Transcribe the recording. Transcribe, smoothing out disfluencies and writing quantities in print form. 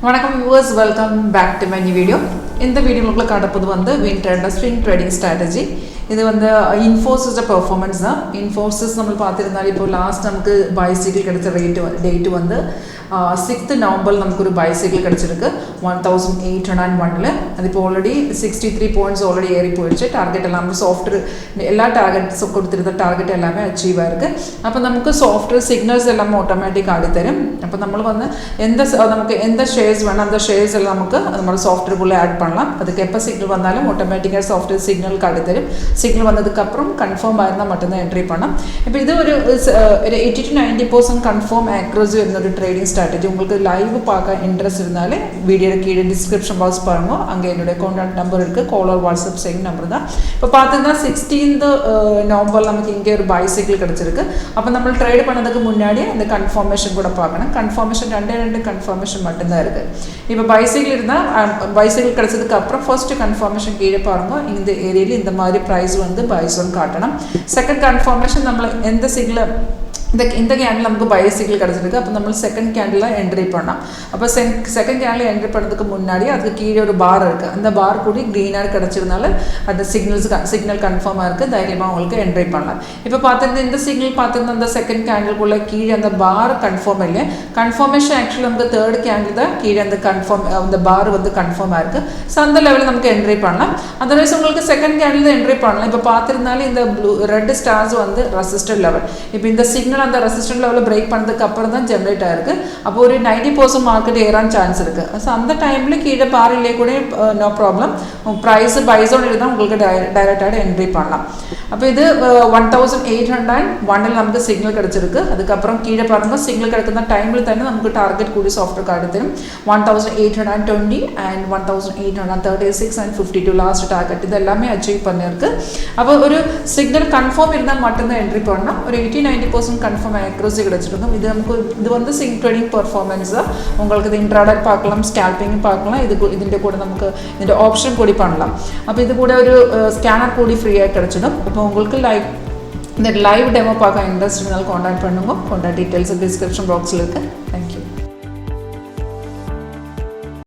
வணக்கம் viewers, welcome back to my new video. இந்த வீடியோக்குள்ள காட்டப்போது வந்து வின்டர் ஸ்விங் ட்ரேடிங் ஸ்ட்ராட்டஜி. இது வந்து இன்ஃபோசிஸ் பெர்ஃபார்மன்ஸ் தான். இன்ஃபோசிஸ் நம்ம பார்த்திருந்தால் இப்போ லாஸ்ட் நமக்கு பைசைக்கிள் கிடைச்ச டேட் வந்து 6th November நமக்கு ஒரு பைசைக்கிள் கிடைச்சிருக்கு 1801ல. அது இப்போ ஆல்ரெடி 63 பாயிண்ட்ஸ் ஆல்ரெடி ஏறி போயிடுச்சு. டார்கெட் எல்லாமே சாஃப்ட்வேர் எல்லா டார்கெட்ஸ் கொடுத்துருந்த டார்கெட் எல்லாமே அச்சீவ் ஆயிருக்கு. அப்போ நமக்கு சாஃப்ட்வேர் சிக்னல்ஸ் எல்லாமே ஆட்டோமேட்டிக்காக ஆடித்தரும். அப்போ നമ്മൾ வந்து നമുക്ക് எந்த ஷேர்ஸ் வேணும் அந்த ஷேர்ஸ் எல்லாம் നമുക്ക് நம்ம சாஃப்ட்வேருக்குள்ளே ஆட் பண்ணலாம். அதுக்கு எப்போ சிக்னல் வந்தாலும் ஆட்டோமேட்டிக்காக சாஃப்ட்வேர் சிக்னல் ஆடித்தரும். சிக்னல் வந்ததுக்கப்புறம் கன்ஃபார்ம் ஆயிருந்தால் மட்டும்தான் என்ட்ரி பண்ணலாம். இப்போ இது ஒரு 80 to 90% கன்ஃபார்ம் ஆக்யூரசி എന്നൊരു ட்ரேடிங் ஸ்ட்ராட்டஜி. உங்களுக்கு லைவ் பார்க்க இன்ட்ரெஸ்ட் இருந்தாலே வீடியோட கீழே டிஸ்கிரிப்ஷன் பாக்ஸ் பாருங்க. அங்கே என்னுடைய கான்டாக்ட் நம்பர் இருக்குது. Call or WhatsApp same number தான். இப்போ பார்த்தீங்கன்னா 16th November நமக்கு இங்கே ஒரு பைசைக்கிள் கிடச்சிருக்கு. அப்போ நம்ம ட்ரேட் பண்ணதுக்கு முன்னாடியே இந்த கன்ஃபர்மேஷன் கூட பார்க்கணும். கன்ஃபர்மேஷன் ரெண்டு கன்ஃபர்மேஷன் மட்டும்தான் இருக்குது. இப்போ பைசைக்கிள் இருந்தால் பைசைக்கிள் கிடச்சதுக்கு அப்புறம் ஃபர்ஸ்ட் கன்ஃபர்மேஷன் கீழே பாருங்க. இந்த ஏரியாவில் இந்த மாதிரி ப்ரைஸ் வந்து பைசோன் காட்டணும். செகண்ட் கன்ஃபர்மேஷன் நம்ம எந்த சிக்னல் இந்த கேண்டில் நமக்கு பைசைக்கிள் கிடச்சிருக்கு. அப்போ நம்ம செகண்ட் கேண்டில் என்ட்ரி பண்ணலாம். அப்போ செகண்ட் கேண்டில் என்ட்ரி பண்ணதுக்கு முன்னாடி அதுக்கு கீழே ஒரு பார் இருக்குது. அந்த பார் கூடி க்ரீனாக கிடச்சதுனால அந்த சிக்னல் கன்ஃபார்மாக இருக்குது. தைரியமாக உங்களுக்கு என்ட்ரி பண்ணலாம். இப்போ பார்த்துருந்து இந்த சிக்னல் பார்த்துருந்து அந்த செகண்ட் கேண்டிலுக்குள்ளே கீழே அந்த பார் கன்ஃபார்ம் இல்லை. கன்ஃபர்மேஷன் ஆக்சுவலி நமக்கு தேர்ட் கேண்டில் தான் கீழே அந்த பார் வந்து கன்ஃபார்மாக இருக்குது. ஸோ அந்த லெவலில் நமக்கு என்ட்ரி பண்ணலாம். அதர்வைஸ் உங்களுக்கு செகண்ட் கேண்டில் தான் என்ட்ரி பண்ணலாம். இப்போ பார்த்துருந்தாலும் இந்த ரெட் ஸ்டார்ஸ் வந்து ரெசிஸ்டன்ட் லெவல். இப்போ இந்த சிக்னல் அந்த ரெசிஸ்டன்ட் லெவலில் பிரேக் பண்ணதுக்கு அப்புறம் தான் ஜென்ரேட் ஆயிருக்கு. அப்போ ஒரு 90% மார்க்கெட் ஏறான் சான்ஸ் இருக்குது. ஸோ அந்த டைமில் கீழே பாரிலே கூட நோ ப்ராப்ளம். ப்ரைஸ் பைசோன் இருந்தால் உங்களுக்கு டைரெக்டாக என்ட்ரி பண்ணலாம். அப்போ இது 1801 நமக்கு சிக்னல் கிடச்சிருக்கு. அதுக்கப்புறம் கீழே பாருங்கள் சிக்னல் கிடைക്കുന്ന டைமில் തന്നെ നമുക്ക് ടാർഗറ്റ് കൂടി സോഫ്റ്റ്വെയർ കാർഡ് തരും. 1820 and 1836 and 52 லாஸ்ட் டார்கெட் இது எல்லாமே அச்சீவ் பண்ணியிருக்கு. அப்போ ஒரு சிக்னல் கன்ஃபார்ம் இருந்தால் மட்டும்தான் என்ட்ரி பண்ணலாம். ஒரு 80-90% கன்ஃபார்ம் ஆக்யூரசி கிடச்சிருக்கும். இது வந்து சிங் ட்ரேடிங் பெர்ஃபார்மன்ஸ் தான். உங்களுக்கு இது இன்ட்ராடே பார்க்கலாம், ஸ்கேல்பிங் பார்க்கலாம். ഇതിൻ്റെ കൂടെ നമുക്ക് ഇതിൻ്റെ ഓപ്ഷൻ കൂടി பண்ணலாம். അപ്പോൾ ഇത് കൂടെ ഒരു ஸ்கேனர் കൂടി ஃப்ரீ ஆக கிடச்சிடும். இப்போ உங்களுக்கு இந்த லைவ் டெமோ பார்க்க இன்ட்ரெஸ்ட் இருந்தாலும் காண்டாக்ட் பண்ணுங்க. காண்டாக்ட் டீட்டெயில்ஸ் டிஸ்கிரிப்ஷன் பாக்ஸில் இருக்குது.